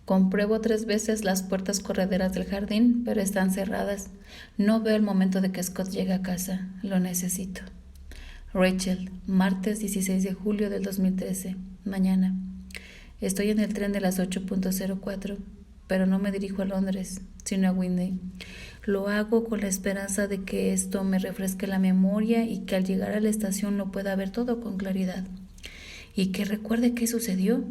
Compruebo 3 veces las puertas correderas del jardín, pero están cerradas. No veo el momento de que Scott llegue a casa. Lo necesito. Rachel, martes 16 de julio del 2013. Mañana. Estoy en el tren de las 8:04, pero no me dirijo a Londres, sino a Whitney. Lo hago con la esperanza de que esto me refresque la memoria y que al llegar a la estación lo pueda ver todo con claridad. Y que recuerde qué sucedió.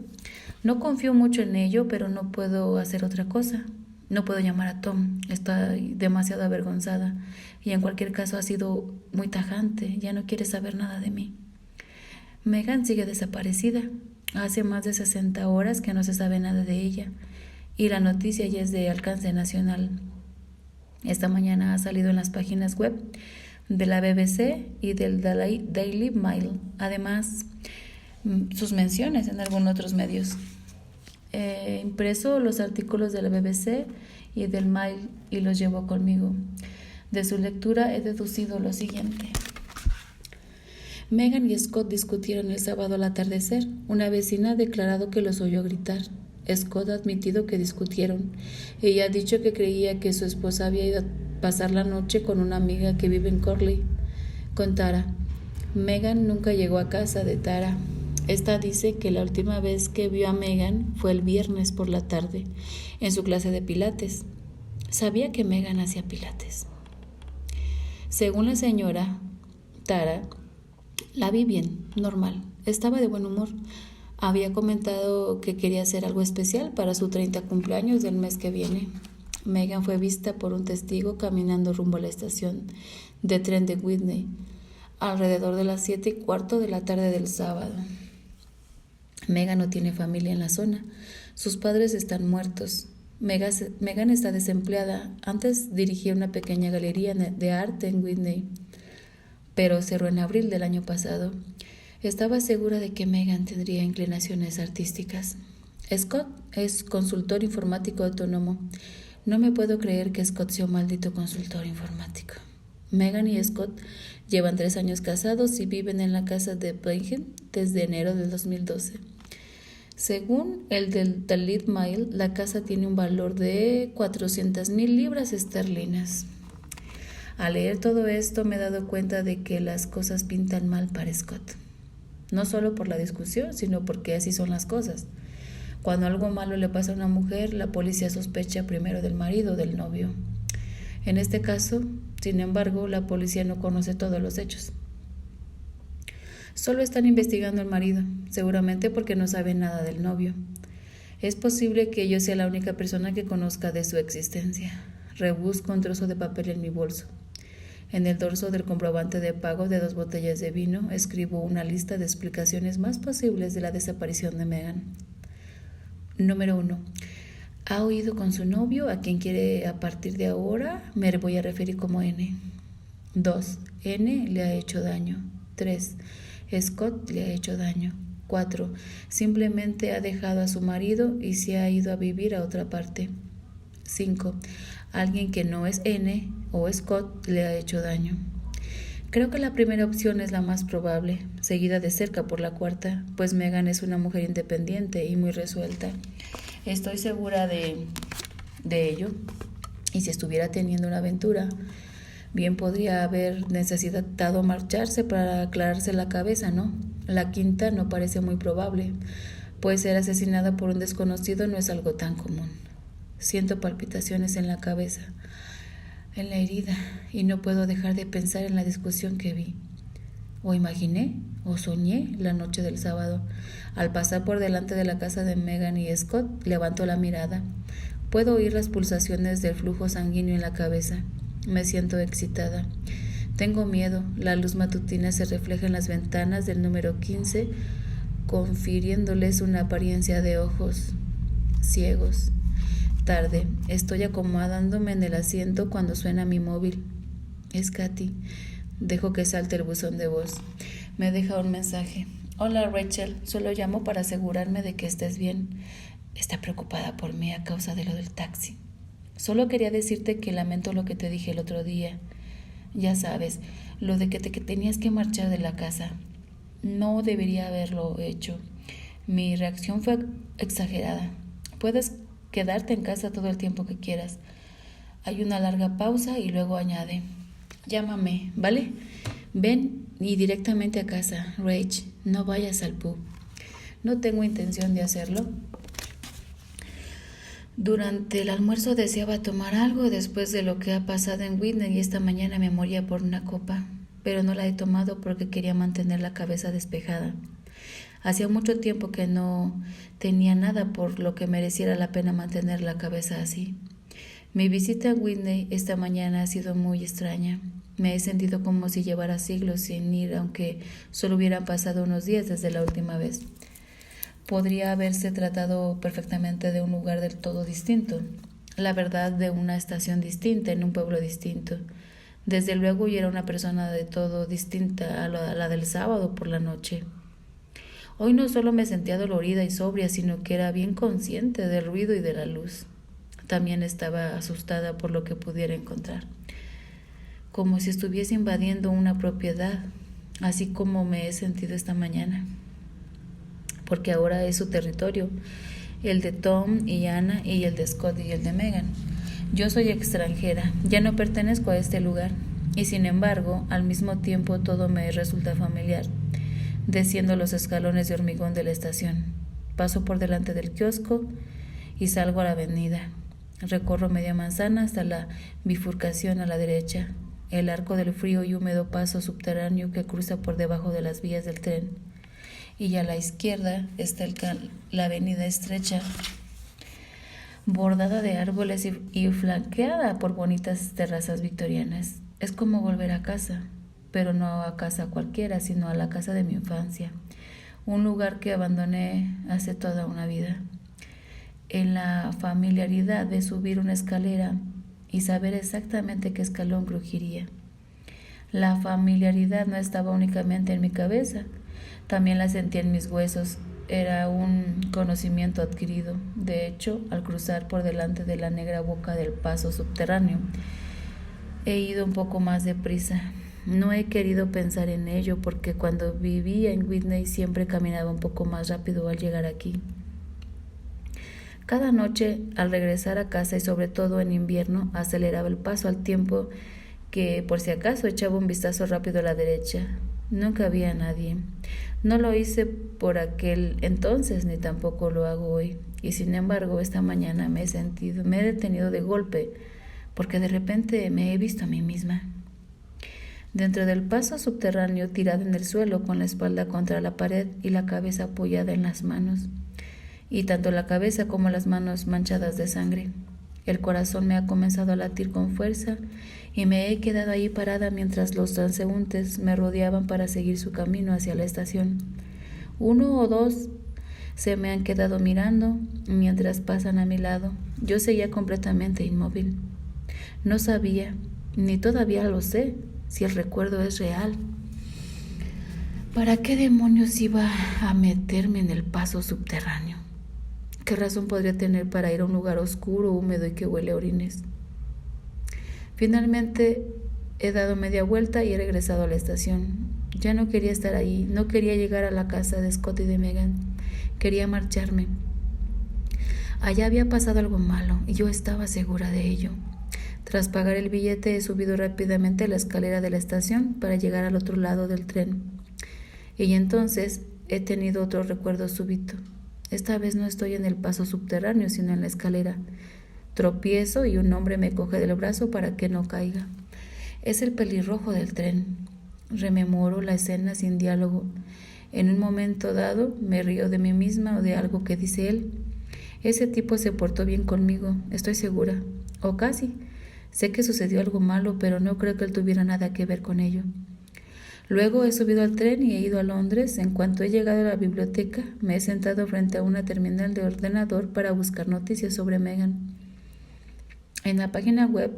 No confío mucho en ello, pero no puedo hacer otra cosa. No puedo llamar a Tom, estoy demasiado avergonzada y en cualquier caso ha sido muy tajante, ya no quiere saber nada de mí. Megan sigue desaparecida. Hace más de 60 horas que no se sabe nada de ella y la noticia ya es de alcance nacional. Esta mañana ha salido en las páginas web de la BBC y del Daily Mail, además sus menciones en algunos otros medios. He impreso los artículos de la BBC y del Mail y los llevo conmigo. De su lectura he deducido lo siguiente. Megan y Scott discutieron el sábado al atardecer. Una vecina ha declarado que los oyó gritar. Scott ha admitido que discutieron. Ella ha dicho que creía que su esposa había ido a pasar la noche con una amiga que vive en Corley, con Tara. Megan nunca llegó a casa de Tara. Esta dice que la última vez que vio a Megan fue el viernes por la tarde, en su clase de pilates. Sabía que Megan hacía pilates. Según la señora Tara, la vi bien, normal. Estaba de buen humor. Había comentado que quería hacer algo especial para su 30 cumpleaños del mes que viene. Megan fue vista por un testigo caminando rumbo a la estación de tren de Whitney, alrededor de las 7:15 de la tarde del sábado. Megan no tiene familia en la zona. Sus padres están muertos. Megan está desempleada. Antes dirigía una pequeña galería de arte en Whitney, pero cerró en abril del año pasado. Estaba segura de que Megan tendría inclinaciones artísticas. Scott es consultor informático autónomo. No me puedo creer que Scott sea un maldito consultor informático. Megan y Scott llevan 3 años casados y viven en la casa de Payne desde enero del 2012. Según el del Daily Mail, la casa tiene un valor de 400,000 libras esterlinas. Al leer todo esto me he dado cuenta de que las cosas pintan mal para Scott. No solo por la discusión, sino porque así son las cosas. Cuando algo malo le pasa a una mujer, la policía sospecha primero del marido o del novio. En este caso, sin embargo, la policía no conoce todos los hechos. Solo están investigando al marido, seguramente porque no saben nada del novio. Es posible que yo sea la única persona que conozca de su existencia. Rebusco un trozo de papel en mi bolso. En el dorso del comprobante de pago de 2 botellas de vino, escribo una lista de explicaciones más posibles de la desaparición de Megan. Número 1. Ha huido con su novio, a quien quiere a partir de ahora me voy a referir como N. 2. N le ha hecho daño. 3. Scott le ha hecho daño. 4. Simplemente ha dejado a su marido y se ha ido a vivir a otra parte. 5. Alguien que no es N o Scott le ha hecho daño. Creo que la primera opción es la más probable, seguida de cerca por la cuarta, pues Megan es una mujer independiente y muy resuelta. Estoy segura de ello. Y si estuviera teniendo una aventura, bien podría haber necesitado marcharse para aclararse la cabeza, ¿no? La quinta no parece muy probable, pues ser asesinada por un desconocido no es algo tan común. Siento palpitaciones en la cabeza, en la herida, y no puedo dejar de pensar en la discusión que vi. O imaginé, o soñé la noche del sábado. Al pasar por delante de la casa de Megan y Scott, levanto la mirada. Puedo oír las pulsaciones del flujo sanguíneo en la cabeza. Me siento excitada. Tengo miedo. La luz matutina se refleja en las ventanas del número 15, confiriéndoles una apariencia de ojos ciegos. Tarde. Estoy acomodándome en el asiento cuando suena mi móvil. Es Katy. Dejo que salte el buzón de voz. Me deja un mensaje. Hola Rachel, solo llamo para asegurarme de que estés bien. Está preocupada por mí a causa de lo del taxi. Solo quería decirte que lamento lo que te dije el otro día. Ya sabes, lo de que tenías que marchar de la casa. No debería haberlo hecho. Mi reacción fue exagerada. Puedes quedarte en casa todo el tiempo que quieras. Hay una larga pausa y luego añade: llámame, ¿vale? Ven y directamente a casa, Rach, no vayas al pub. No tengo intención de hacerlo. Durante el almuerzo deseaba tomar algo después de lo que ha pasado en Whitney y esta mañana me moría por una copa, pero no la he tomado porque quería mantener la cabeza despejada. Hacía mucho tiempo que no tenía nada por lo que mereciera la pena mantener la cabeza así. Mi visita a Whitney esta mañana ha sido muy extraña. Me he sentido como si llevara siglos sin ir, aunque solo hubieran pasado unos días desde la última vez. Podría haberse tratado perfectamente de un lugar del todo distinto, la verdad, de una estación distinta en un pueblo distinto. Desde luego yo era una persona de todo distinta a la del sábado por la noche. Hoy no solo me sentía dolorida y sobria, sino que era bien consciente del ruido y de la luz. También estaba asustada por lo que pudiera encontrar, como si estuviese invadiendo una propiedad, así como me he sentido esta mañana, porque ahora es su territorio, el de Tom y Anna y el de Scott y el de Megan. Yo soy extranjera, ya no pertenezco a este lugar, y sin embargo, al mismo tiempo todo me resulta familiar. Desciendo los escalones de hormigón de la estación, paso por delante del kiosco y salgo a la avenida. Recorro media manzana hasta la bifurcación a la derecha, el arco del frío y húmedo paso subterráneo que cruza por debajo de las vías del tren. Y a la izquierda está la avenida estrecha, bordada de árboles y flanqueada por bonitas terrazas victorianas. Es como volver a casa, pero no a casa cualquiera, sino a la casa de mi infancia, un lugar que abandoné hace toda una vida. En la familiaridad de subir una escalera y saber exactamente qué escalón crujiría. La familiaridad no estaba únicamente en mi cabeza, también la sentía en mis huesos. Era un conocimiento adquirido. De hecho, al cruzar por delante de la negra boca del paso subterráneo, he ido un poco más deprisa. No he querido pensar en ello porque cuando vivía en Whitney siempre caminaba un poco más rápido al llegar aquí. Cada noche, al regresar a casa y sobre todo en invierno, aceleraba el paso al tiempo que, por si acaso, echaba un vistazo rápido a la derecha. Nunca había nadie. No lo hice por aquel entonces ni tampoco lo hago hoy. Y sin embargo, esta mañana me he detenido de golpe porque de repente me he visto a mí misma. Dentro del paso subterráneo, tirada en el suelo con la espalda contra la pared y la cabeza apoyada en las manos. Y tanto la cabeza como las manos manchadas de sangre. El corazón me ha comenzado a latir con fuerza y me he quedado ahí parada mientras los transeúntes me rodeaban para seguir su camino hacia la estación. 1 o 2 se me han quedado mirando mientras pasan a mi lado. Yo seguía completamente inmóvil. No sabía, ni todavía lo sé, si el recuerdo es real. ¿Para qué demonios iba a meterme en el paso subterráneo? ¿Qué razón podría tener para ir a un lugar oscuro, húmedo y que huele a orines? Finalmente he dado media vuelta y he regresado a la estación. Ya no quería estar ahí, no quería llegar a la casa de Scott y de Megan. Quería marcharme. Allá había pasado algo malo y yo estaba segura de ello. Tras pagar el billete he subido rápidamente la escalera de la estación para llegar al otro lado del tren. Y entonces he tenido otro recuerdo súbito. Esta vez no estoy en el paso subterráneo, sino en la escalera. Tropiezo y un hombre me coge del brazo para que no caiga. Es el pelirrojo del tren. Rememoro la escena sin diálogo. En un momento dado me río de mí misma o de algo que dice él. Ese tipo se portó bien conmigo, estoy segura. O casi. Sé que sucedió algo malo, pero no creo que él tuviera nada que ver con ello. Luego he subido al tren y he ido a Londres. En cuanto he llegado a la biblioteca, me he sentado frente a una terminal de ordenador para buscar noticias sobre Megan. En la página web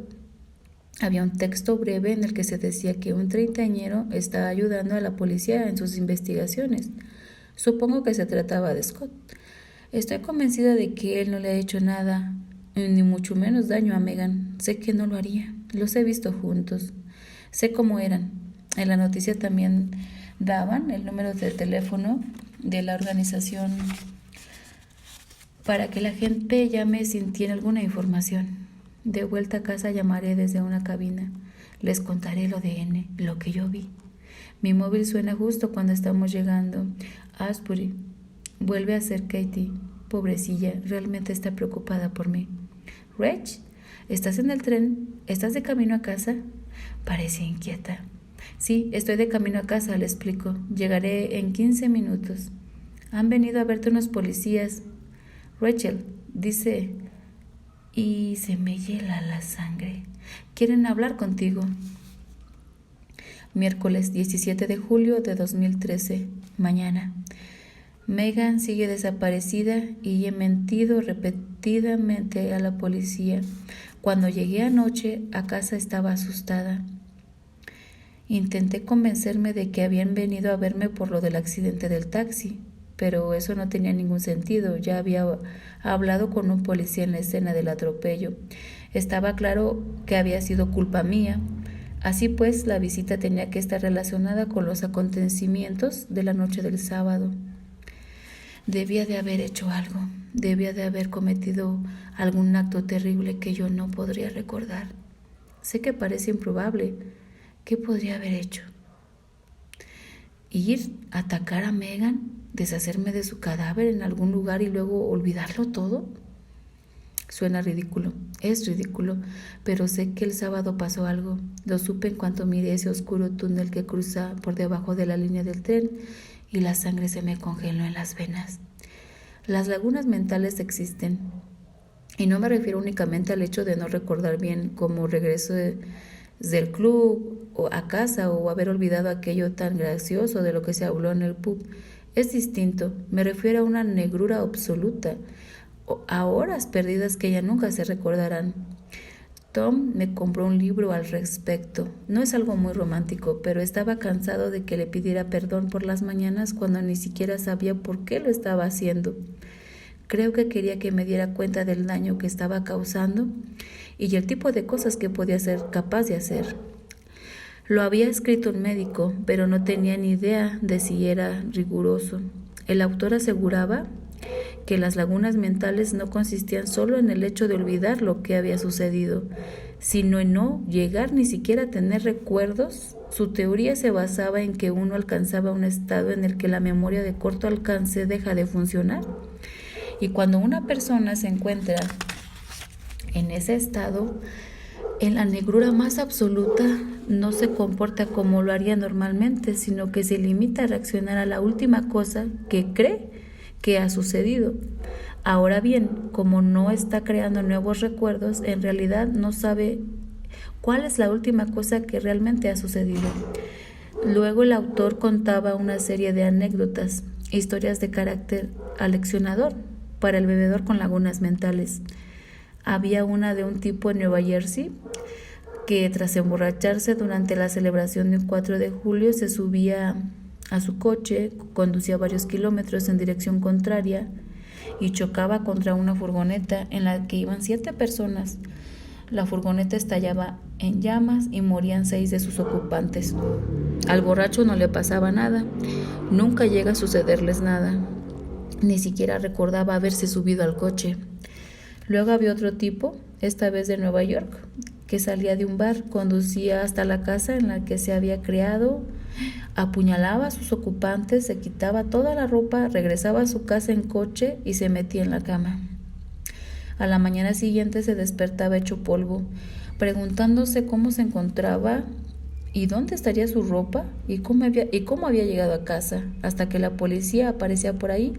había un texto breve en el que se decía que un treintañero estaba ayudando a la policía en sus investigaciones. Supongo que se trataba de Scott. Estoy convencida de que él no le ha hecho nada, ni mucho menos daño a Megan. Sé que no lo haría. Los he visto juntos. Sé cómo eran. En la noticia también daban el número de teléfono de la organización para que la gente llame si tiene alguna información. De vuelta a casa llamaré desde una cabina. Les contaré lo de N, lo que yo vi. Mi móvil suena justo cuando estamos llegando a Asbury. Vuelve a ser Katie. Pobrecilla, realmente está preocupada por mí. Reg, ¿estás en el tren? ¿Estás de camino a casa? Parece inquieta. Sí, estoy de camino a casa, le explico. Llegaré en 15 minutos. Han venido a verte unos policías. Rachel, dice, y se me hiela la sangre. Quieren hablar contigo. Miércoles 17 de julio de 2013. Mañana. Megan sigue desaparecida y he mentido repetidamente a la policía. Cuando llegué anoche a casa estaba asustada. Intenté convencerme de que habían venido a verme por lo del accidente del taxi, pero eso no tenía ningún sentido. Ya había hablado con un policía en la escena del atropello. Estaba claro que había sido culpa mía. Así pues, la visita tenía que estar relacionada con los acontecimientos de la noche del sábado. Debía de haber hecho algo. Debía de haber cometido algún acto terrible que yo no podría recordar. Sé que parece improbable. ¿Qué podría haber hecho? ¿Ir a atacar a Megan? ¿Deshacerme de su cadáver en algún lugar y luego olvidarlo todo? Suena ridículo, es ridículo, pero sé que el sábado pasó algo. Lo supe en cuanto miré ese oscuro túnel que cruza por debajo de la línea del tren y la sangre se me congeló en las venas. Las lagunas mentales existen, y no me refiero únicamente al hecho de no recordar bien cómo regreso del club o a casa o haber olvidado aquello tan gracioso de lo que se habló en el pub. Es distinto, me refiero a una negrura absoluta, a horas perdidas que ya nunca se recordarán. Tom me compró un libro al respecto. No es algo muy romántico, pero estaba cansado de que le pidiera perdón por las mañanas cuando ni siquiera sabía por qué lo estaba haciendo. Creo que quería que me diera cuenta del daño que estaba causando y el tipo de cosas que podía ser capaz de hacer. Lo había escrito un médico, pero no tenía ni idea de si era riguroso. El autor aseguraba que las lagunas mentales no consistían solo en el hecho de olvidar lo que había sucedido, sino en no llegar ni siquiera a tener recuerdos. Su teoría se basaba en que uno alcanzaba un estado en el que la memoria de corto alcance deja de funcionar. Y cuando una persona se encuentra en ese estado, en la negrura más absoluta, no se comporta como lo haría normalmente, sino que se limita a reaccionar a la última cosa que cree que ha sucedido. Ahora bien, como no está creando nuevos recuerdos, en realidad no sabe cuál es la última cosa que realmente ha sucedido. Luego el autor contaba una serie de anécdotas, historias de carácter aleccionador para el bebedor con lagunas mentales. Había una de un tipo en Nueva Jersey que tras emborracharse durante la celebración del 4 de julio se subía a su coche, conducía varios kilómetros en dirección contraria y chocaba contra una furgoneta en la que iban 7 personas. La furgoneta estallaba en llamas y morían 6 de sus ocupantes. Al borracho no le pasaba nada, nunca llega a sucederles nada, ni siquiera recordaba haberse subido al coche. Luego había otro tipo, esta vez de Nueva York, que salía de un bar, conducía hasta la casa en la que se había criado, apuñalaba a sus ocupantes, se quitaba toda la ropa, regresaba a su casa en coche y se metía en la cama. A la mañana siguiente se despertaba hecho polvo, preguntándose cómo se encontraba y dónde estaría su ropa y cómo había llegado a casa, hasta que la policía aparecía por ahí.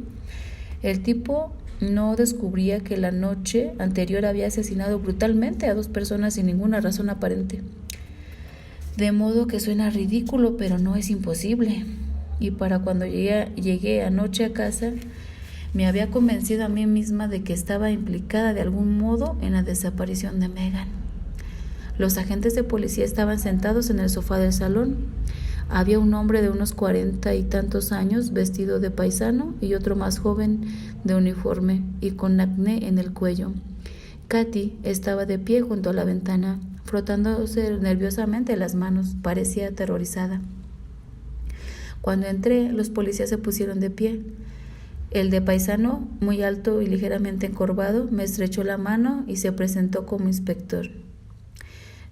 El tipo no descubría que la noche anterior había asesinado brutalmente a 2 personas sin ninguna razón aparente. De modo que suena ridículo, pero no es imposible. Y para cuando llegué anoche a casa, me había convencido a mí misma de que estaba implicada de algún modo en la desaparición de Megan. Los agentes de policía estaban sentados en el sofá del salón. Había un hombre de unos 40 y tantos años, vestido de paisano, y otro más joven, de uniforme y con acné en el cuello. Katy estaba de pie junto a la ventana, frotándose nerviosamente las manos. Parecía aterrorizada. Cuando entré, los policías se pusieron de pie. El de paisano, muy alto y ligeramente encorvado, me estrechó la mano y se presentó como inspector.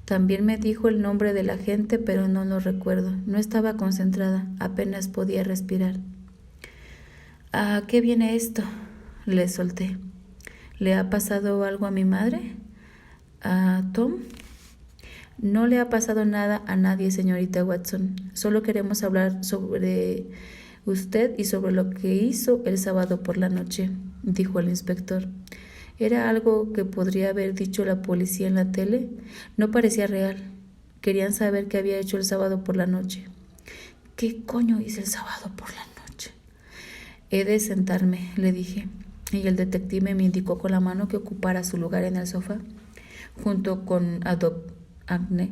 También me dijo el nombre del agente, pero no lo recuerdo. No estaba concentrada, apenas podía respirar. ¿A qué viene esto?, le solté. ¿Le ha pasado algo a mi madre? ¿A Tom? No le ha pasado nada a nadie, señorita Watson. Solo queremos hablar sobre usted y sobre lo que hizo el sábado por la noche, dijo el inspector. ¿Era algo que podría haber dicho la policía en la tele? No parecía real. Querían saber qué había hecho el sábado por la noche. ¿Qué coño hice el sábado por la noche? He de sentarme, le dije, y el detective me indicó con la mano que ocupara su lugar en el sofá, junto con Agne.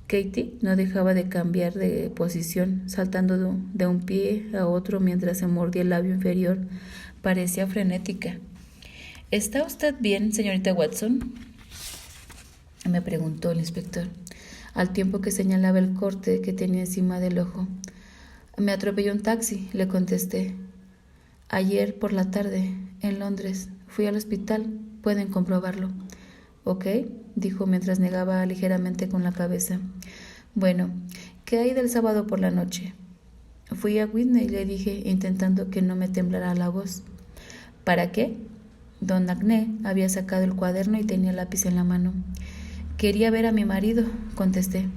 Katie no dejaba de cambiar de posición, saltando de un pie a otro mientras se mordía el labio inferior. Parecía frenética. ¿Está usted bien, señorita Watson?, me preguntó el inspector, al tiempo que señalaba el corte que tenía encima del ojo. Me atropelló un taxi, le contesté. Ayer por la tarde, en Londres. Fui al hospital, pueden comprobarlo. ¿Ok?, dijo mientras negaba ligeramente con la cabeza. Bueno, ¿qué hay del sábado por la noche? Fui a Whitney, le dije, intentando que no me temblara la voz. ¿Para qué? Don Agne había sacado el cuaderno y tenía el lápiz en la mano. Quería ver a mi marido, contesté.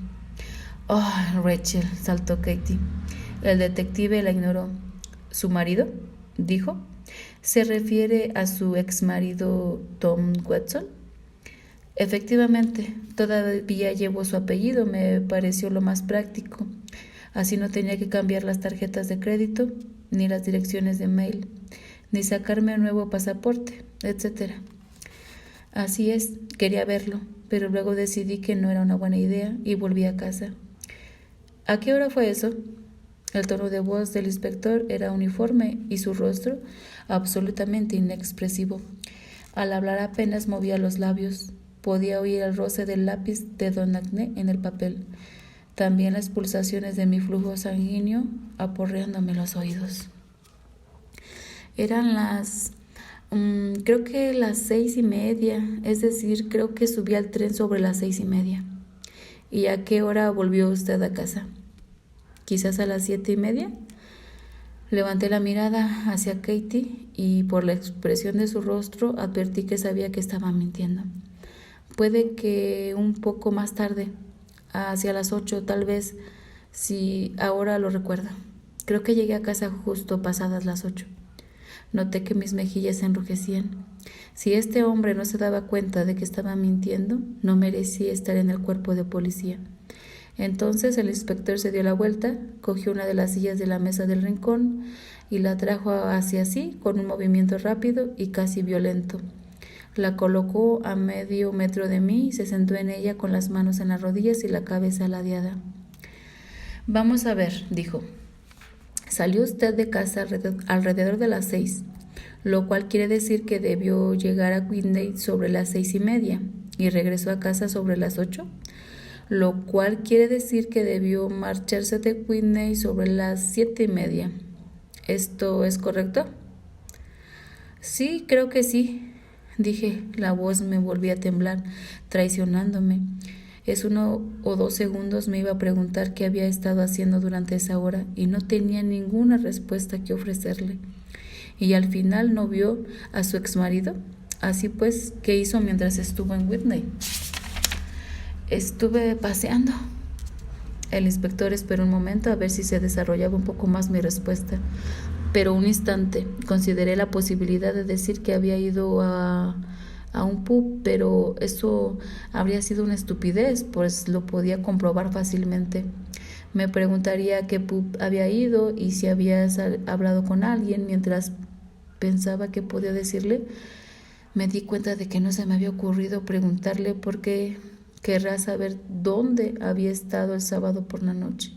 Oh, Rachel, saltó Katie. El detective la ignoró. ¿Su marido?, dijo. ¿Se refiere a su ex marido Tom Watson? Efectivamente, todavía llevo su apellido, me pareció lo más práctico. Así no tenía que cambiar las tarjetas de crédito, ni las direcciones de mail, ni sacarme un nuevo pasaporte, etc. Así es, quería verlo, pero luego decidí que no era una buena idea y volví a casa. ¿A qué hora fue eso? El tono de voz del inspector era uniforme y su rostro absolutamente inexpresivo. Al hablar apenas movía los labios. Podía oír el roce del lápiz de Don Agne en el papel. También las pulsaciones de mi flujo sanguíneo aporreándome los oídos. Eran creo que las 6:30, es decir, creo que subí al tren sobre las 6:30. ¿Y a qué hora volvió usted a casa? ¿Quizás a las 7:30? Levanté la mirada hacia Katie y por la expresión de su rostro advertí que sabía que estaba mintiendo. Puede que un poco más tarde, hacia las 8, tal vez, si ahora lo recuerdo. Creo que llegué a casa justo pasadas las 8. Noté que mis mejillas se enrojecían. Si este hombre no se daba cuenta de que estaba mintiendo, no merecía estar en el cuerpo de policía. Entonces el inspector se dio la vuelta, cogió una de las sillas de la mesa del rincón y la trajo hacia sí con un movimiento rápido y casi violento. La colocó a medio metro de mí y se sentó en ella con las manos en las rodillas y la cabeza ladeada. Vamos a ver, dijo. Salió usted de casa alrededor de las 6, lo cual quiere decir que debió llegar a Whitney sobre las 6:30 y regresó a casa sobre las 8, lo cual quiere decir que debió marcharse de Whitney sobre las 7:30. ¿Esto es correcto? Sí, creo que sí, dije. La voz me volvía a temblar, traicionándome. Es 1 o 2 segundos me iba a preguntar qué había estado haciendo durante esa hora y no tenía ninguna respuesta que ofrecerle. Y al final no vio a su exmarido. Así pues, ¿qué hizo mientras estuvo en Whitney? Estuve paseando. El inspector esperó un momento a ver si se desarrollaba un poco más mi respuesta, pero un instante consideré la posibilidad de decir que había ido a un pub, pero eso habría sido una estupidez, pues lo podía comprobar fácilmente. Me preguntaría a qué pub había ido y si había hablado con alguien. Mientras pensaba qué podía decirle, me di cuenta de que no se me había ocurrido preguntarle por qué querrá saber dónde había estado el sábado por la noche.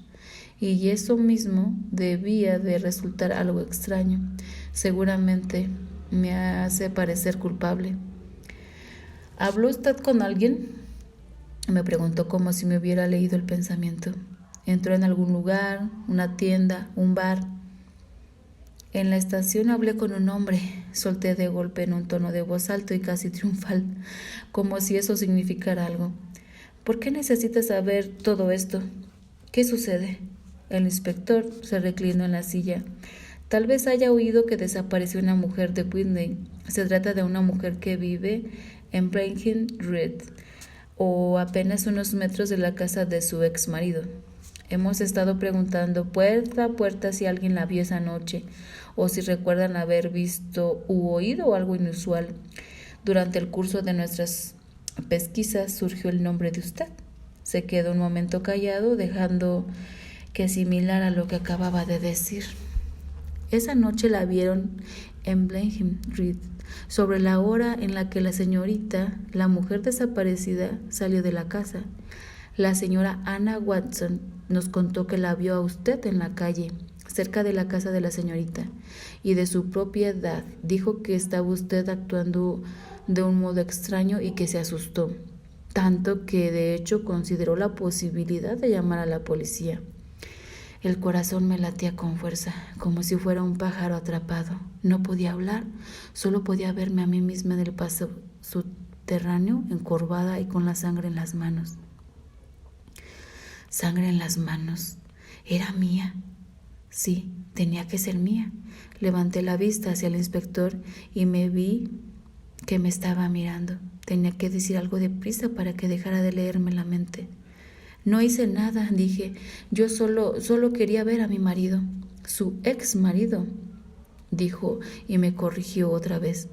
Y eso mismo debía de resultar algo extraño. Seguramente me hace parecer culpable. ¿Habló usted con alguien?, me preguntó como si me hubiera leído el pensamiento. ¿Entró en algún lugar, una tienda, un bar? En la estación hablé con un hombre, solté de golpe en un tono de voz alto y casi triunfal, como si eso significara algo. ¿Por qué necesitas saber todo esto? ¿Qué sucede? El inspector se reclinó en la silla. Tal vez haya oído que desapareció una mujer de Whitney. Se trata de una mujer que vive en Breckenridge, o apenas unos metros de la casa de su ex marido. Hemos estado preguntando puerta a puerta si alguien la vio esa noche, o si recuerdan haber visto u oído algo inusual. Durante el curso de nuestras pesquisas surgió el nombre de usted. Se quedó un momento callado, dejando que asimilara lo que acababa de decir. Esa noche la vieron en Breckenridge, sobre la hora en la que la señorita, la mujer desaparecida, salió de la casa. La señora Anna Watson nos contó que la vio a usted en la calle, cerca de la casa de la señorita, y de su propiedad. Dijo que estaba usted actuando de un modo extraño y que se asustó, tanto que de hecho consideró la posibilidad de llamar a la policía. El corazón me latía con fuerza, como si fuera un pájaro atrapado. No podía hablar, solo podía verme a mí misma en el paso subterráneo, encorvada y con la sangre en las manos. Sangre en las manos. ¿Era mía? Sí, tenía que ser mía. Levanté la vista hacia el inspector y me vi que me estaba mirando. Tenía que decir algo deprisa para que dejara de leerme la mente. No hice nada, dije. Yo solo quería ver a mi marido. Su ex marido, dijo y me corrigió otra vez.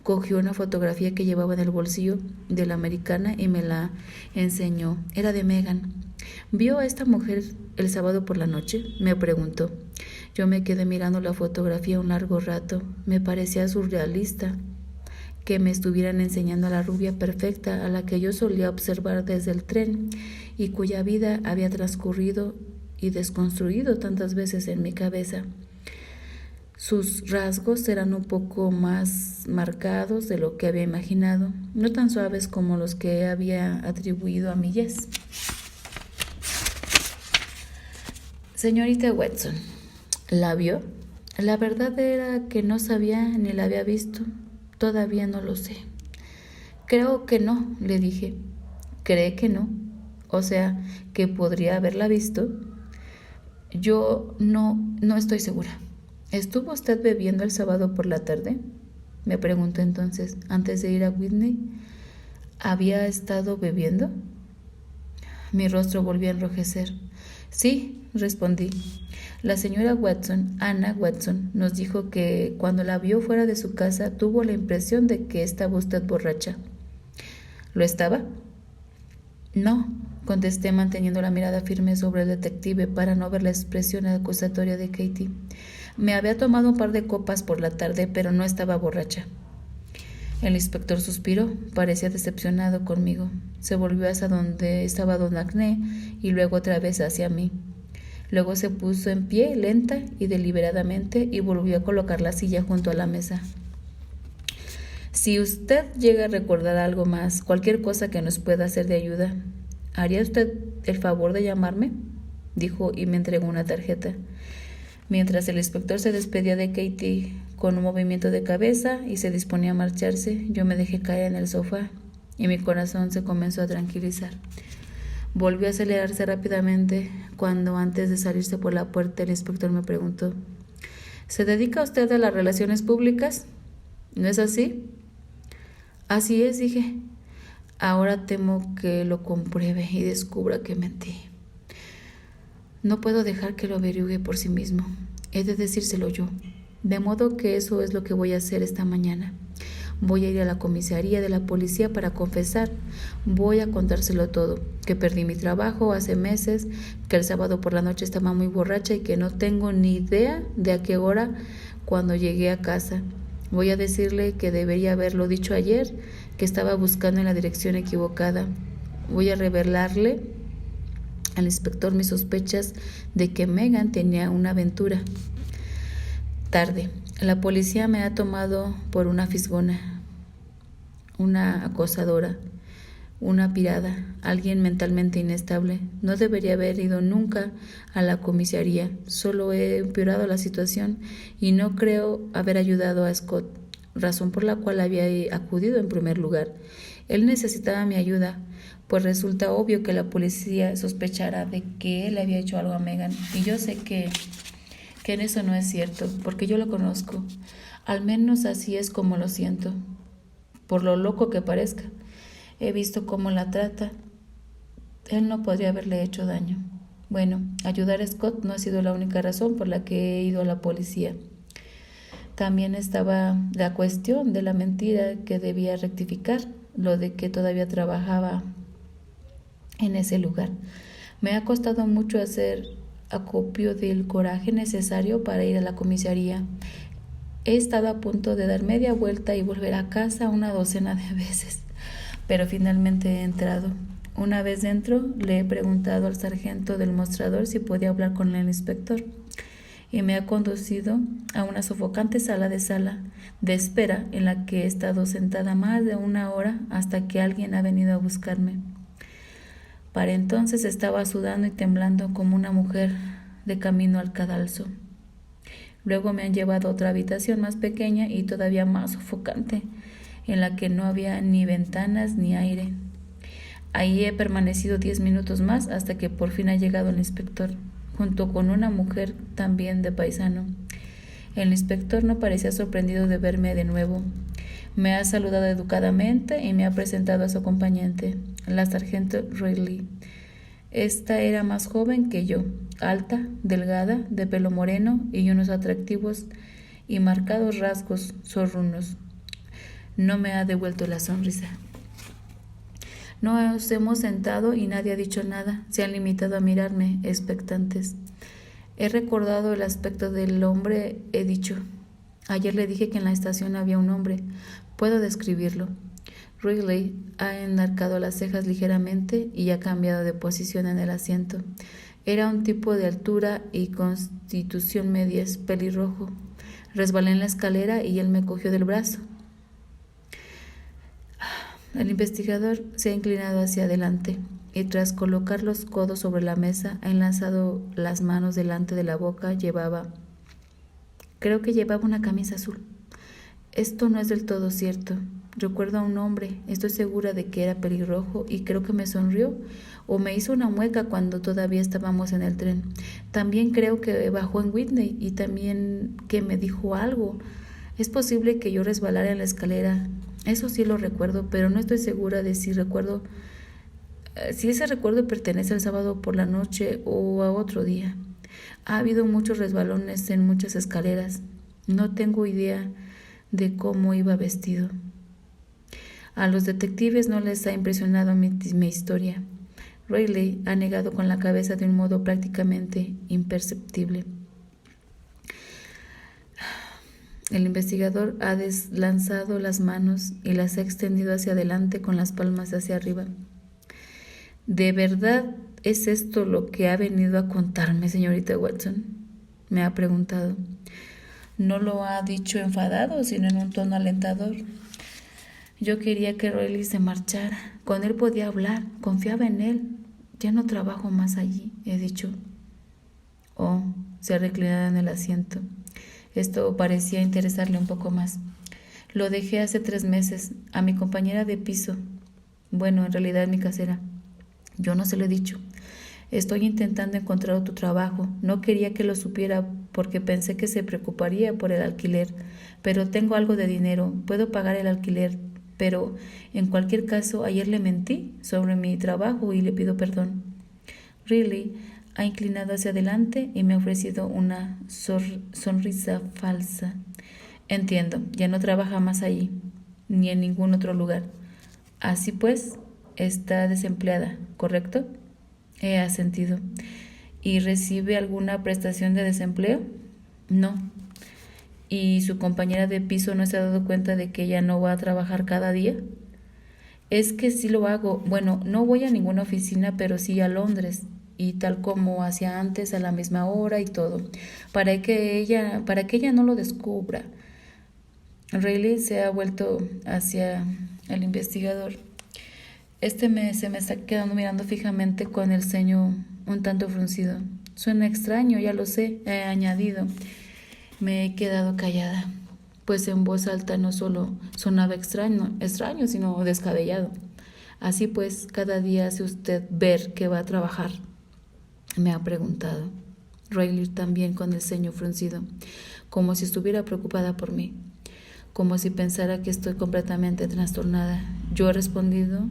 Cogió una fotografía que llevaba en el bolsillo de la americana y me la enseñó. Era de Megan. ¿Vio a esta mujer el sábado por la noche?, me preguntó. Yo me quedé mirando la fotografía un largo rato. Me parecía surrealista que me estuvieran enseñando a la rubia perfecta a la que yo solía observar desde el tren y cuya vida había transcurrido y desconstruido tantas veces en mi cabeza. Sus rasgos eran un poco más marcados de lo que había imaginado, no tan suaves como los que había atribuido a mi Jess. Señorita Watson, ¿la vio? La verdad era que no sabía ni la había visto. Todavía no lo sé. Creo que no, le dije. ¿Cree que no? O sea, que podría haberla visto. Yo no estoy segura. ¿Estuvo usted bebiendo el sábado por la tarde?, me preguntó entonces, antes de ir a Whitney. ¿Había estado bebiendo? Mi rostro volvió a enrojecer. Sí, respondí. La señora Watson, Anna Watson, nos dijo que cuando la vio fuera de su casa tuvo la impresión de que estaba usted borracha. ¿Lo estaba? No, contesté manteniendo la mirada firme sobre el detective para no ver la expresión acusatoria de Katie. Me había tomado un par de copas por la tarde, pero no estaba borracha. El inspector suspiró, parecía decepcionado conmigo. Se volvió hacia donde estaba don Agné y luego otra vez hacia mí. Luego se puso en pie, lenta y deliberadamente, y volvió a colocar la silla junto a la mesa. Si usted llega a recordar algo más, cualquier cosa que nos pueda hacer de ayuda, ¿haría usted el favor de llamarme?, dijo y me entregó una tarjeta. Mientras el inspector se despedía de Katie con un movimiento de cabeza y se disponía a marcharse, yo me dejé caer en el sofá y mi corazón se comenzó a tranquilizar. Volvió a acelerarse rápidamente cuando, antes de salirse por la puerta, el inspector me preguntó: ¿Se dedica usted a las relaciones públicas? ¿No es así? Así es, dije. Ahora temo que lo compruebe y descubra que mentí. No puedo dejar que lo averigüe por sí mismo. He de decírselo yo. De modo que eso es lo que voy a hacer esta mañana. Voy a ir a la comisaría de la policía para confesar. Voy a contárselo todo, que perdí mi trabajo hace meses, que el sábado por la noche estaba muy borracha y que no tengo ni idea de a qué hora cuando llegué a casa. Voy a decirle que debería haberlo dicho ayer, que estaba buscando en la dirección equivocada. Voy a revelarle al inspector mis sospechas de que Megan tenía una aventura. Tarde. La policía me ha tomado por una fisgona, una acosadora, una pirada, alguien mentalmente inestable. No debería haber ido nunca a la comisaría. Solo he empeorado la situación y no creo haber ayudado a Scott, razón por la cual había acudido en primer lugar. Él necesitaba mi ayuda, pues resulta obvio que la policía sospechara de que él había hecho algo a Megan, y yo sé que en eso no es cierto, porque yo lo conozco. Al menos así es como lo siento, por lo loco que parezca. He visto cómo la trata. Él no podría haberle hecho daño. Bueno, ayudar a Scott no ha sido la única razón por la que he ido a la policía. También estaba la cuestión de la mentira que debía rectificar, lo de que todavía trabajaba en ese lugar. Me ha costado mucho hacer acopio del coraje necesario para ir a la comisaría. He estado a punto de dar media vuelta y volver a casa una docena de veces, pero finalmente he entrado. Una vez dentro, le he preguntado al sargento del mostrador si podía hablar con el inspector, y me ha conducido a una sofocante sala de espera en la que he estado sentada más de una hora hasta que alguien ha venido a buscarme. Para entonces estaba sudando y temblando como una mujer de camino al cadalso. Luego me han llevado a otra habitación más pequeña y todavía más sofocante, en la que no había ni ventanas ni aire. Ahí he permanecido 10 minutos más hasta que por fin ha llegado el inspector, junto con una mujer también de paisano. El inspector no parecía sorprendido de verme de nuevo. Me ha saludado educadamente y me ha presentado a su acompañante, la sargento Riley. Esta era más joven que yo, alta, delgada, de pelo moreno y unos atractivos y marcados rasgos zorrunos. No me ha devuelto la sonrisa. Nos hemos sentado y nadie ha dicho nada. Se han limitado a mirarme, expectantes. He recordado el aspecto del hombre. He dicho: ayer le dije que en la estación había un hombre. Puedo describirlo. Riley ha enarcado las cejas ligeramente y ha cambiado de posición en el asiento. Era un tipo de altura y constitución medias, pelirrojo. Resbalé en la escalera y él me cogió del brazo. El investigador se ha inclinado hacia adelante y tras colocar los codos sobre la mesa ha enlazado las manos delante de la boca. Creo que llevaba una camisa azul. Esto no es del todo cierto. Recuerdo a un hombre, estoy segura de que era pelirrojo y creo que me sonrió o me hizo una mueca cuando todavía estábamos en el tren. También creo que bajó en Whitney y también que me dijo algo. Es posible que yo resbalara en la escalera. Eso sí lo recuerdo, pero no estoy segura de si ese recuerdo pertenece al sábado por la noche o a otro día. Ha habido muchos resbalones en muchas escaleras. No tengo idea de cómo iba vestido. A los detectives no les ha impresionado mi historia. Riley ha negado con la cabeza de un modo prácticamente imperceptible. El investigador ha deslanzado las manos y las ha extendido hacia adelante con las palmas hacia arriba. ¿De verdad es esto lo que ha venido a contarme, señorita Watson?, me ha preguntado. No lo ha dicho enfadado, sino en un tono alentador. Yo quería que Riley se marchara. Con él podía hablar, confiaba en él. Ya no trabajo más allí, he dicho. Oh, se ha reclinado en el asiento. Esto parecía interesarle un poco más. Lo dejé hace 3 meses, a mi compañera de piso. Bueno, en realidad mi casera. Yo no se lo he dicho. Estoy intentando encontrar otro trabajo. No quería que lo supiera porque pensé que se preocuparía por el alquiler. Pero tengo algo de dinero. Puedo pagar el alquiler. Pero, en cualquier caso, ayer le mentí sobre mi trabajo y le pido perdón. Riley ha inclinado hacia adelante y me ha ofrecido una sonrisa falsa. Entiendo, ya no trabaja más allí, ni en ningún otro lugar. Así pues, está desempleada, ¿correcto? He asentido. ¿Y recibe alguna prestación de desempleo? No. ¿Y su compañera de piso no se ha dado cuenta de que ella no va a trabajar cada día? Es que sí lo hago. Bueno, no voy a ninguna oficina, pero sí a Londres. Y tal como hacía antes, a la misma hora y todo, para que ella no lo descubra. Riley se ha vuelto hacia el investigador. Se me está quedando mirando fijamente con el ceño un tanto fruncido. Suena extraño, ya lo sé, he añadido. Me he quedado callada, pues en voz alta no solo sonaba extraño, sino descabellado. Así pues, cada día hace usted ver que va a trabajar, me ha preguntado. Rayleigh también con el ceño fruncido, como si estuviera preocupada por mí, como si pensara que estoy completamente trastornada. Yo he respondido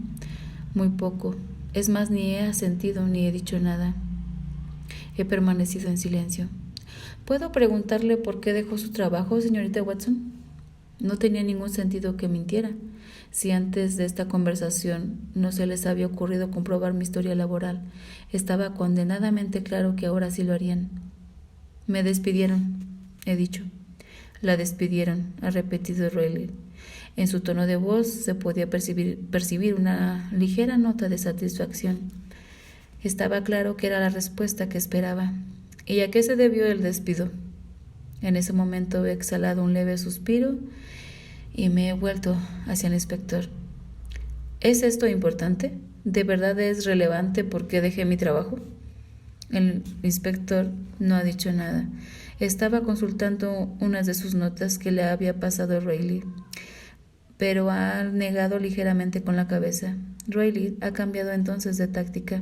muy poco, es más, ni he asentido ni he dicho nada. He permanecido en silencio. ¿Puedo preguntarle por qué dejó su trabajo, señorita Watson? No tenía ningún sentido que mintiera. Si antes de esta conversación no se les había ocurrido comprobar mi historia laboral, estaba condenadamente claro que ahora sí lo harían. Me despidieron, he dicho. La despidieron, ha repetido Rayleigh. En su tono de voz se podía percibir una ligera nota de satisfacción. Estaba claro que era la respuesta que esperaba. ¿Y a qué se debió el despido? En ese momento he exhalado un leve suspiro y me he vuelto hacia el inspector. ¿Es esto importante? ¿De verdad es relevante por qué dejé mi trabajo? El inspector no ha dicho nada. Estaba consultando unas de sus notas que le había pasado Rayleigh, pero ha negado ligeramente con la cabeza. Rayleigh ha cambiado entonces de táctica.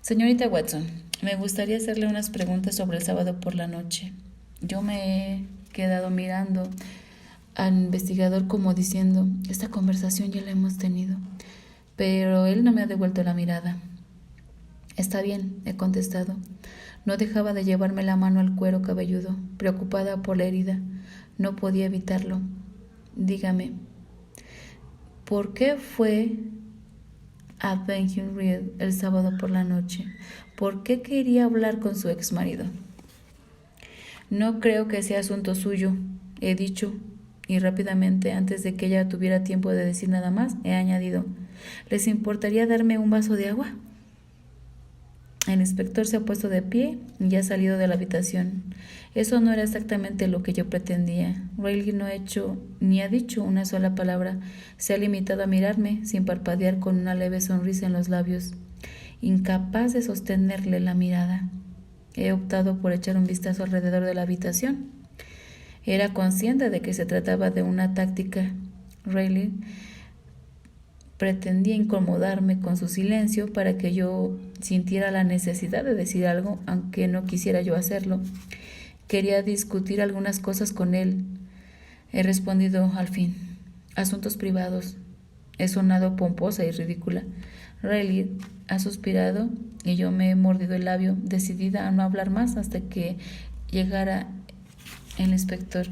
Señorita Watson, me gustaría hacerle unas preguntas sobre el sábado por la noche. Yo me he quedado mirando al investigador como diciendo, esta conversación ya la hemos tenido, pero él no me ha devuelto la mirada. Está bien, he contestado. No dejaba de llevarme la mano al cuero cabelludo, preocupada por la herida. No podía evitarlo. Dígame, ¿por qué fue a Benham Reed el sábado por la noche? ¿Por qué quería hablar con su exmarido? No creo que sea asunto suyo, he dicho, y rápidamente, antes de que ella tuviera tiempo de decir nada más, he añadido, ¿les importaría darme un vaso de agua? El inspector se ha puesto de pie y ha salido de la habitación. Eso no era exactamente lo que yo pretendía. Rayleigh no ha hecho ni ha dicho una sola palabra. Se ha limitado a mirarme sin parpadear, con una leve sonrisa en los labios, incapaz de sostenerle la mirada. He optado por echar un vistazo alrededor de la habitación. Era consciente de que se trataba de una táctica. Rayleigh pretendía incomodarme con su silencio para que yo sintiera la necesidad de decir algo, aunque no quisiera yo hacerlo. Quería discutir algunas cosas con él. He respondido al fin. Asuntos privados. He sonado pomposa y ridícula. Rayleigh ha suspirado y yo me he mordido el labio, decidida a no hablar más hasta que llegara el inspector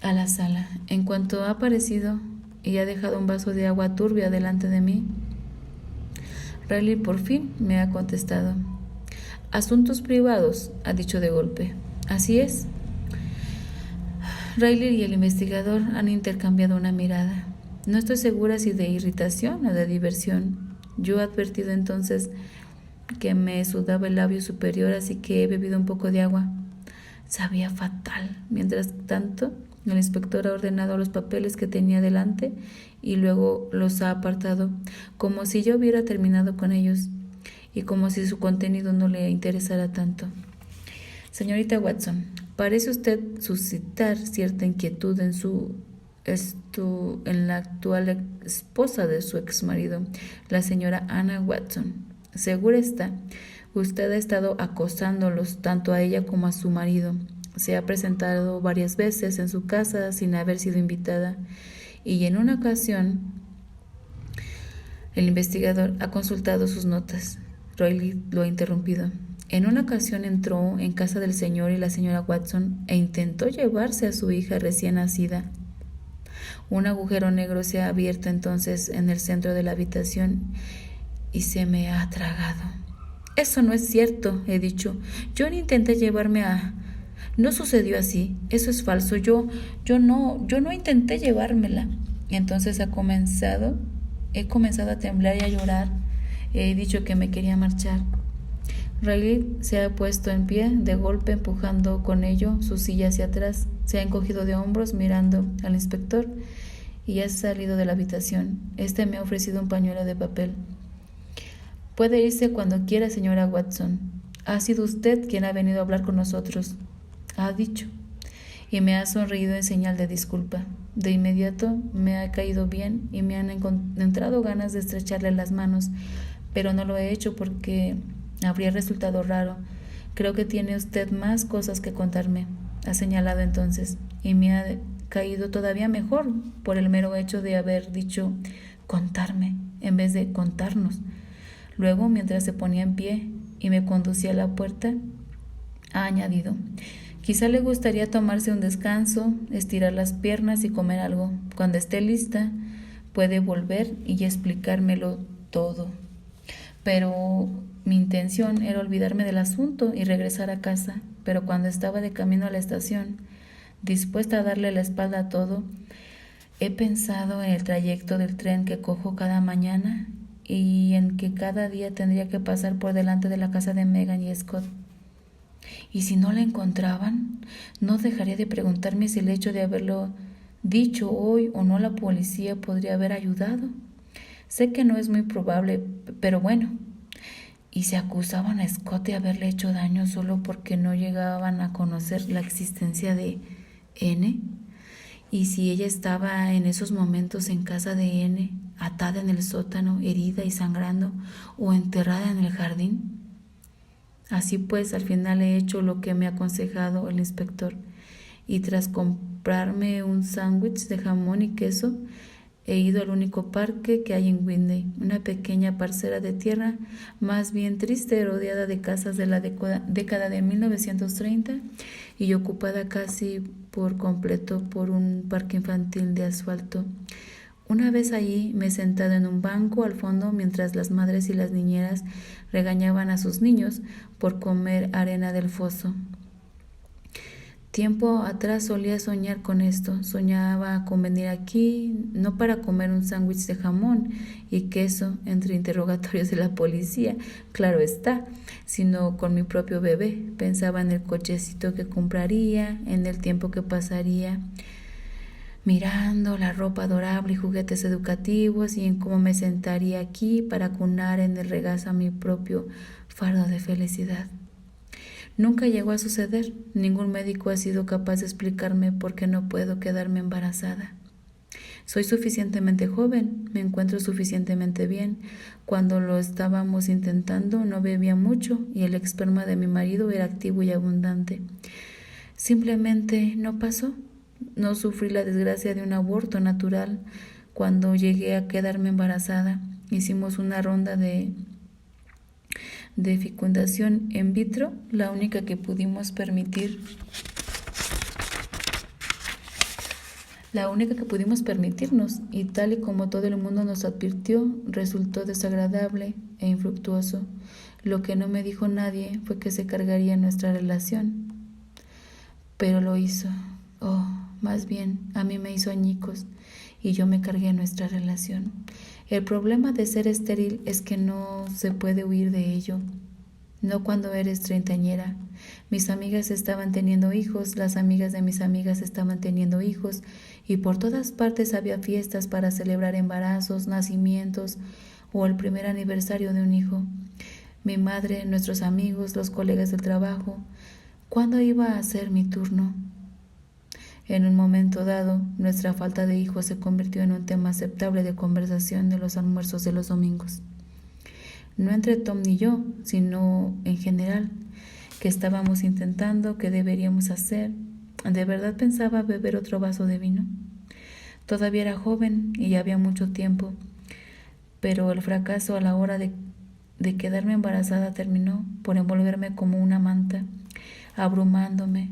a la sala. En cuanto ha aparecido y ha dejado un vaso de agua turbia delante de mí, Rayleigh por fin me ha contestado. Asuntos privados, ha dicho de golpe. Así es. Rayleigh y el investigador han intercambiado una mirada. No estoy segura si de irritación o de diversión. Yo he advertido entonces que me sudaba el labio superior, así que he bebido un poco de agua. Sabía fatal. Mientras tanto, el inspector ha ordenado los papeles que tenía delante y luego los ha apartado, como si yo hubiera terminado con ellos y como si su contenido no le interesara tanto. Señorita Watson, parece usted suscitar cierta inquietud en la actual esposa de su exmarido, la señora Anna Watson. Segura está, usted ha estado acosándolos tanto a ella como a su marido. Se ha presentado varias veces en su casa sin haber sido invitada, y en una ocasión el investigador ha consultado sus notas. Rayleigh lo ha interrumpido. En una ocasión entró en casa del señor y la señora Watson e intentó llevarse a su hija recién nacida. Un agujero negro se ha abierto entonces en el centro de la habitación y se me ha tragado. Eso no es cierto, he dicho. Yo no intenté llevarme a... No sucedió así. Eso es falso. Yo no intenté llevármela. Y entonces he comenzado a temblar y a llorar. He dicho que me quería marchar. Rayleigh se ha puesto en pie, de golpe empujando con ello su silla hacia atrás. Se ha encogido de hombros mirando al inspector y ha salido de la habitación. Me ha ofrecido un pañuelo de papel. Puede irse cuando quiera, señora Watson. Ha sido usted quien ha venido a hablar con nosotros, ha dicho, y me ha sonreído en señal de disculpa. De inmediato me ha caído bien y me han entrado ganas de estrecharle las manos, pero no lo he hecho porque habría resultado raro. Creo que tiene usted más cosas que contarme, ha señalado entonces, y me ha caído todavía mejor por el mero hecho de haber dicho contarme en vez de contarnos. Luego, mientras se ponía en pie y me conducía a la puerta, ha añadido: quizá le gustaría tomarse un descanso, estirar las piernas y comer algo. Cuando esté lista, puede volver y explicármelo todo. Pero mi intención era olvidarme del asunto y regresar a casa. Pero cuando estaba de camino a la estación, dispuesta a darle la espalda a todo, he pensado en el trayecto del tren que cojo cada mañana y en que cada día tendría que pasar por delante de la casa de Megan y Scott. Y si no la encontraban, no dejaría de preguntarme si el hecho de haberlo dicho hoy o no la policía podría haber ayudado. Sé que no es muy probable, pero bueno. ¿Y si acusaban a Scott de haberle hecho daño solo porque no llegaban a conocer la existencia de N? ¿Y si ella estaba en esos momentos en casa de N, atada en el sótano, herida y sangrando, o enterrada en el jardín? Así pues, al final he hecho lo que me ha aconsejado el inspector, y tras comprarme un sándwich de jamón y queso, he ido al único parque que hay en Whitney, una pequeña parcela de tierra más bien triste, rodeada de casas de la década de 1930 y ocupada casi por completo por un parque infantil de asfalto. Una vez allí me he sentado en un banco al fondo mientras las madres y las niñeras regañaban a sus niños por comer arena del foso. Tiempo atrás solía soñar con esto. Soñaba con venir aquí, no para comer un sándwich de jamón y queso entre interrogatorios de la policía, claro está, sino con mi propio bebé. Pensaba en el cochecito que compraría, en el tiempo que pasaría mirando la ropa adorable y juguetes educativos, y en cómo me sentaría aquí para cunar en el regazo a mi propio fardo de felicidad. Nunca llegó a suceder. Ningún médico ha sido capaz de explicarme por qué no puedo quedarme embarazada. Soy suficientemente joven, me encuentro suficientemente bien. Cuando lo estábamos intentando no bebía mucho y el esperma de mi marido era activo y abundante. Simplemente no pasó. No sufrí la desgracia de un aborto natural. Cuando llegué a quedarme embarazada, hicimos una ronda de fecundación in vitro, la única que pudimos permitirnos, y tal y como todo el mundo nos advirtió, resultó desagradable e infructuoso. Lo que no me dijo nadie fue que se cargaría nuestra relación. Pero lo hizo. Más bien, a mí me hizo añicos y yo me cargué nuestra relación. El problema de ser estéril es que no se puede huir de ello. No cuando eres treintañera. Mis amigas estaban teniendo hijos, las amigas de mis amigas estaban teniendo hijos, y por todas partes había fiestas para celebrar embarazos, nacimientos o el primer aniversario de un hijo. Mi madre, nuestros amigos, los colegas del trabajo. ¿Cuándo iba a ser mi turno? En un momento dado, nuestra falta de hijos se convirtió en un tema aceptable de conversación de los almuerzos de los domingos. No entre Tom ni yo, sino en general, que estábamos intentando, qué deberíamos hacer. ¿De verdad pensaba beber otro vaso de vino? Todavía era joven y ya había mucho tiempo, pero el fracaso a la hora de quedarme embarazada terminó por envolverme como una manta, abrumándome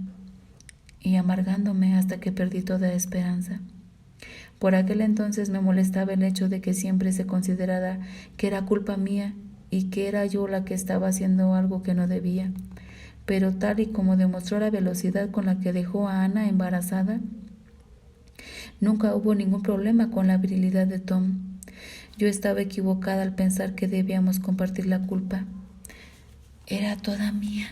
y amargándome hasta que perdí toda esperanza. Por aquel entonces me molestaba el hecho de que siempre se considerara que era culpa mía y que era yo la que estaba haciendo algo que no debía. Pero tal y como demostró la velocidad con la que dejó a Ana embarazada, nunca hubo ningún problema con la virilidad de Tom. Yo estaba equivocada al pensar que debíamos compartir la culpa. Era toda mía.